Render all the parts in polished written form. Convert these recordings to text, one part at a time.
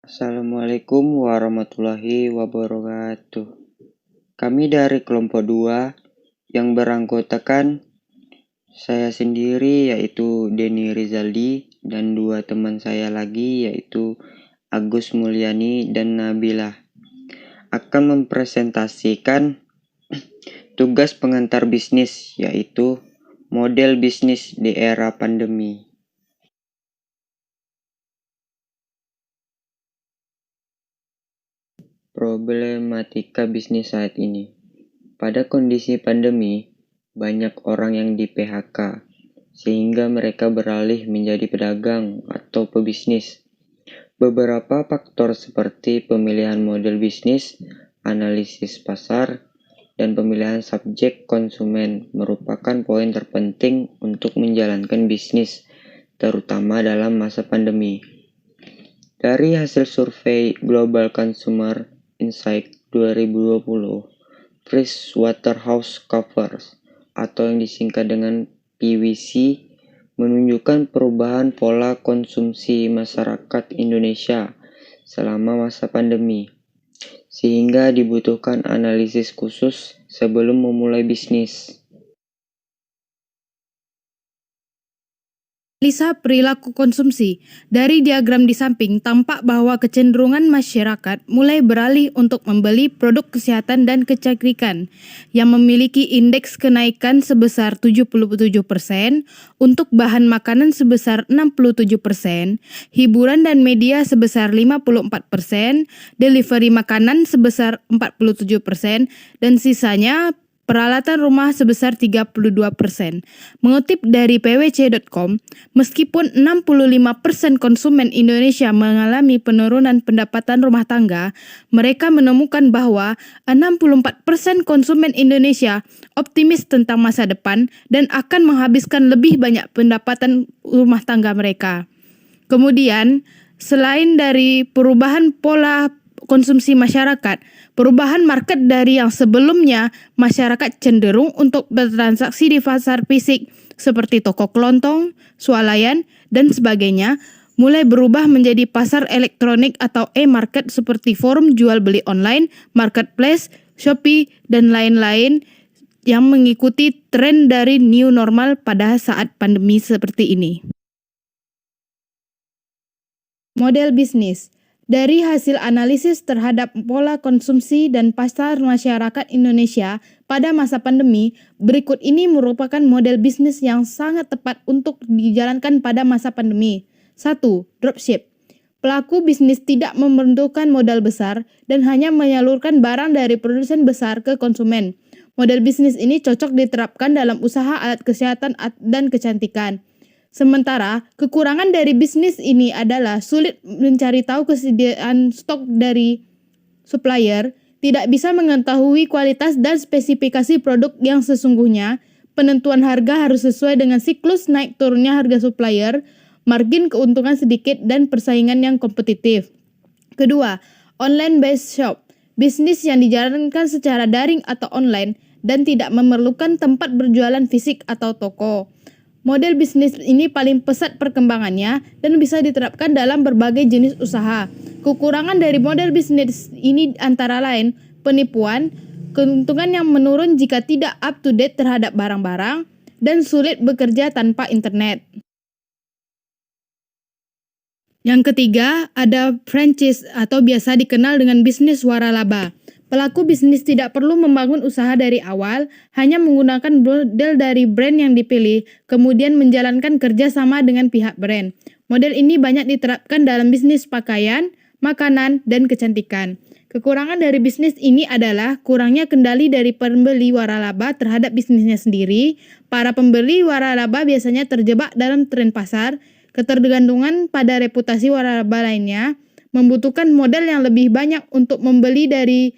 Assalamualaikum warahmatullahi wabarakatuh. Kami dari kelompok 2 yang beranggotakan saya sendiri yaitu Denny Rizaldi dan 2 teman saya lagi yaitu Agus Mulyani dan Nabilah akan mempresentasikan tugas pengantar bisnis yaitu model bisnis di era pandemi. Problematika bisnis saat ini. Pada kondisi pandemi, banyak orang yang di PHK, sehingga mereka beralih menjadi pedagang atau pebisnis. Beberapa faktor seperti pemilihan model bisnis, analisis pasar, dan pemilihan subjek konsumen merupakan poin terpenting untuk menjalankan bisnis, terutama dalam masa pandemi. Dari hasil survei Global Consumer Insight 2020, PricewaterhouseCoopers atau yang disingkat dengan PwC menunjukkan perubahan pola konsumsi masyarakat Indonesia selama masa pandemi, sehingga dibutuhkan analisis khusus sebelum memulai bisnis. Analisa perilaku konsumsi. Dari diagram di samping tampak bahwa kecenderungan masyarakat mulai beralih untuk membeli produk kesehatan dan kecantikan yang memiliki indeks kenaikan sebesar 77%, untuk bahan makanan sebesar 67%, hiburan dan media sebesar 54%, delivery makanan sebesar 47%, dan sisanya peralatan rumah sebesar 32%. Mengutip dari pwc.com, meskipun 65% konsumen Indonesia mengalami penurunan pendapatan rumah tangga, mereka menemukan bahwa 64% konsumen Indonesia optimis tentang masa depan dan akan menghabiskan lebih banyak pendapatan rumah tangga mereka. Kemudian, selain dari perubahan pola konsumsi masyarakat, perubahan market dari yang sebelumnya masyarakat cenderung untuk bertransaksi di pasar fisik seperti toko kelontong, swalayan, dan sebagainya, mulai berubah menjadi pasar elektronik atau e-market seperti forum jual beli online, marketplace, Shopee, dan lain-lain yang mengikuti tren dari new normal pada saat pandemi seperti ini. Model bisnis. Dari hasil analisis terhadap pola konsumsi dan pasar masyarakat Indonesia pada masa pandemi, berikut ini merupakan model bisnis yang sangat tepat untuk dijalankan pada masa pandemi. 1. Dropship. Pelaku bisnis tidak memerlukan modal besar dan hanya menyalurkan barang dari produsen besar ke konsumen. Model bisnis ini cocok diterapkan dalam usaha alat kesehatan dan kecantikan. Sementara, kekurangan dari bisnis ini adalah sulit mencari tahu kesediaan stok dari supplier, tidak bisa mengetahui kualitas dan spesifikasi produk yang sesungguhnya, penentuan harga harus sesuai dengan siklus naik turunnya harga supplier, margin keuntungan sedikit, dan persaingan yang kompetitif. Kedua, online-based shop, bisnis yang dijalankan secara daring atau online dan tidak memerlukan tempat berjualan fisik atau toko. Model bisnis ini paling pesat perkembangannya dan bisa diterapkan dalam berbagai jenis usaha. Kekurangan dari model bisnis ini antara lain penipuan, keuntungan yang menurun jika tidak up to date terhadap barang-barang, dan sulit bekerja tanpa internet. Yang ketiga, ada franchise atau biasa dikenal dengan bisnis waralaba. Pelaku bisnis tidak perlu membangun usaha dari awal, hanya menggunakan model dari brand yang dipilih, kemudian menjalankan kerjasama dengan pihak brand. Model ini banyak diterapkan dalam bisnis pakaian, makanan, dan kecantikan. Kekurangan dari bisnis ini adalah kurangnya kendali dari pembeli waralaba terhadap bisnisnya sendiri. Para pembeli waralaba biasanya terjebak dalam tren pasar, ketergantungan pada reputasi waralaba lainnya, membutuhkan modal yang lebih banyak untuk membeli dari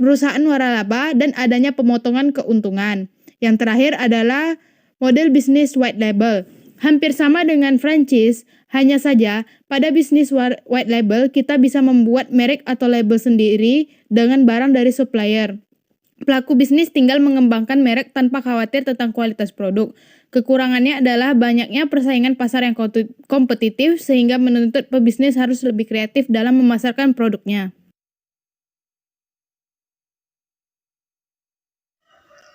perusahaan waralaba, dan adanya pemotongan keuntungan. Yang terakhir adalah model bisnis white label. Hampir sama dengan franchise, hanya saja pada bisnis white label kita bisa membuat merek atau label sendiri dengan barang dari supplier. Pelaku bisnis tinggal mengembangkan merek tanpa khawatir tentang kualitas produk. Kekurangannya adalah banyaknya persaingan pasar yang kompetitif sehingga menuntut pebisnis harus lebih kreatif dalam memasarkan produknya.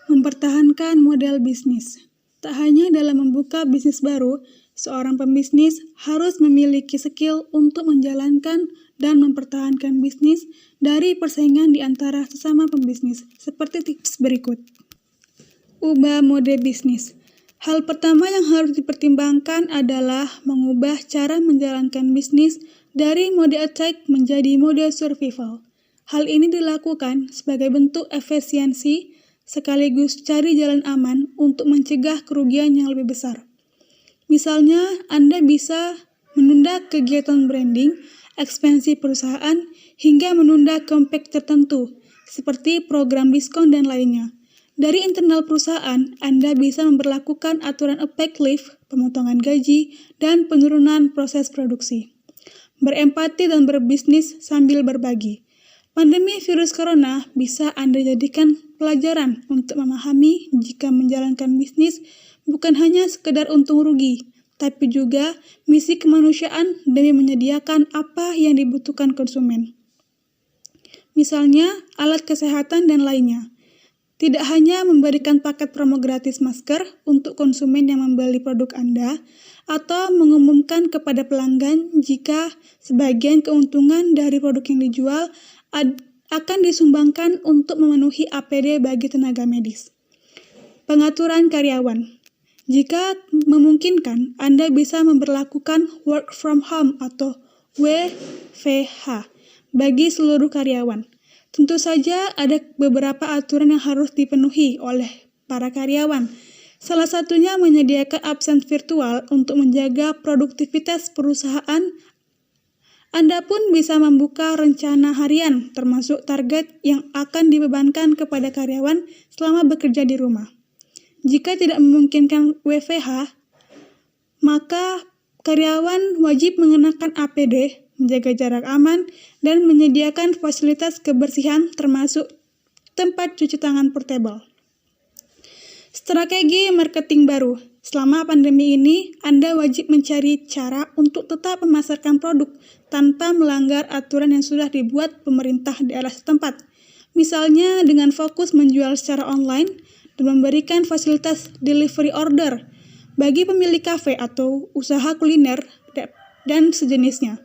Mempertahankan model bisnis. Tak hanya dalam membuka bisnis baru, seorang pembisnis harus memiliki skill untuk menjalankan dan mempertahankan bisnis dari persaingan di antara sesama pembisnis, seperti tips berikut. Ubah mode bisnis. Hal pertama yang harus dipertimbangkan adalah mengubah cara menjalankan bisnis dari mode attack menjadi mode survival. Hal ini dilakukan sebagai bentuk efisiensi sekaligus cari jalan aman untuk mencegah kerugian yang lebih besar. Misalnya, Anda bisa menunda kegiatan branding, ekspansi perusahaan, hingga menunda campaign tertentu, seperti program diskon dan lainnya. Dari internal perusahaan, Anda bisa memberlakukan aturan opaque leave, pemotongan gaji, dan penurunan proses produksi. Berempati dan berbisnis sambil berbagi. Pandemi virus corona bisa Anda jadikan pelajaran untuk memahami jika menjalankan bisnis bukan hanya sekedar untung rugi, tapi juga misi kemanusiaan demi menyediakan apa yang dibutuhkan konsumen. Misalnya, alat kesehatan dan lainnya. Tidak hanya memberikan paket promo gratis masker untuk konsumen yang membeli produk Anda, atau mengumumkan kepada pelanggan jika sebagian keuntungan dari produk yang dijual akan disumbangkan untuk memenuhi APD bagi tenaga medis. Pengaturan karyawan. Jika memungkinkan, Anda bisa memberlakukan work from home atau WFH bagi seluruh karyawan. Tentu saja ada beberapa aturan yang harus dipenuhi oleh para karyawan. Salah satunya menyediakan absen virtual untuk menjaga produktivitas perusahaan. Anda pun bisa membuka rencana harian, termasuk target yang akan dibebankan kepada karyawan selama bekerja di rumah. Jika tidak memungkinkan WFH, maka karyawan wajib mengenakan APD, menjaga jarak aman, dan menyediakan fasilitas kebersihan termasuk tempat cuci tangan portable. Strategi marketing baru. Selama pandemi ini, Anda wajib mencari cara untuk tetap memasarkan produk tanpa melanggar aturan yang sudah dibuat pemerintah daerah setempat. Misalnya dengan fokus menjual secara online dan memberikan fasilitas delivery order bagi pemilik kafe atau usaha kuliner dan sejenisnya.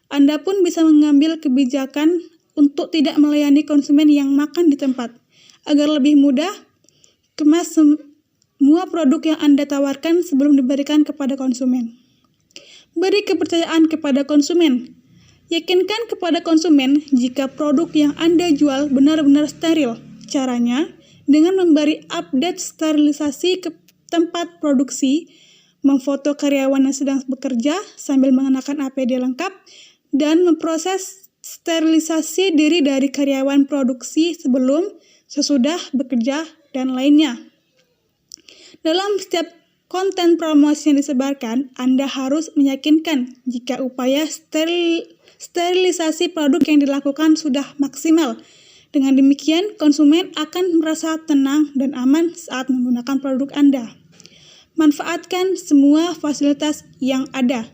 Anda pun bisa mengambil kebijakan untuk tidak melayani konsumen yang makan di tempat. Agar lebih mudah, kemas semua produk yang Anda tawarkan sebelum diberikan kepada konsumen. Beri kepercayaan kepada konsumen. Yakinkan kepada konsumen jika produk yang Anda jual benar-benar steril. Caranya, dengan memberi update sterilisasi ke tempat produksi, memfoto karyawan yang sedang bekerja sambil mengenakan APD lengkap, dan memproses sterilisasi diri dari karyawan produksi sebelum, sesudah bekerja, dan lainnya. Dalam setiap konten promosi yang disebarkan, Anda harus meyakinkan jika upaya sterilisasi produk yang dilakukan sudah maksimal. Dengan demikian, konsumen akan merasa tenang dan aman saat menggunakan produk Anda. Manfaatkan semua fasilitas yang ada.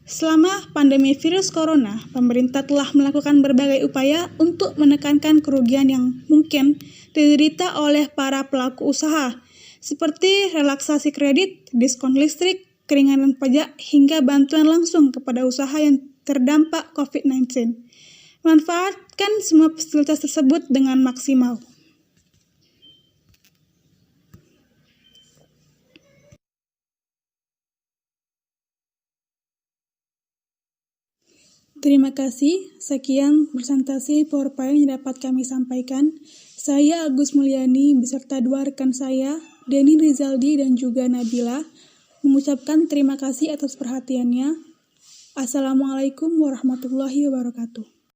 Selama pandemi virus corona, pemerintah telah melakukan berbagai upaya untuk menekankan kerugian yang mungkin diderita oleh para pelaku usaha, seperti relaksasi kredit, diskon listrik, keringanan pajak, hingga bantuan langsung kepada usaha yang terdampak COVID-19. Manfaatkan semua fasilitas tersebut dengan maksimal. Terima kasih. Sekian presentasi PowerPoint yang dapat kami sampaikan. Saya Agus Mulyani beserta dua rekan saya, Denny Rizaldi dan juga Nabila, mengucapkan terima kasih atas perhatiannya. Assalamualaikum warahmatullahi wabarakatuh.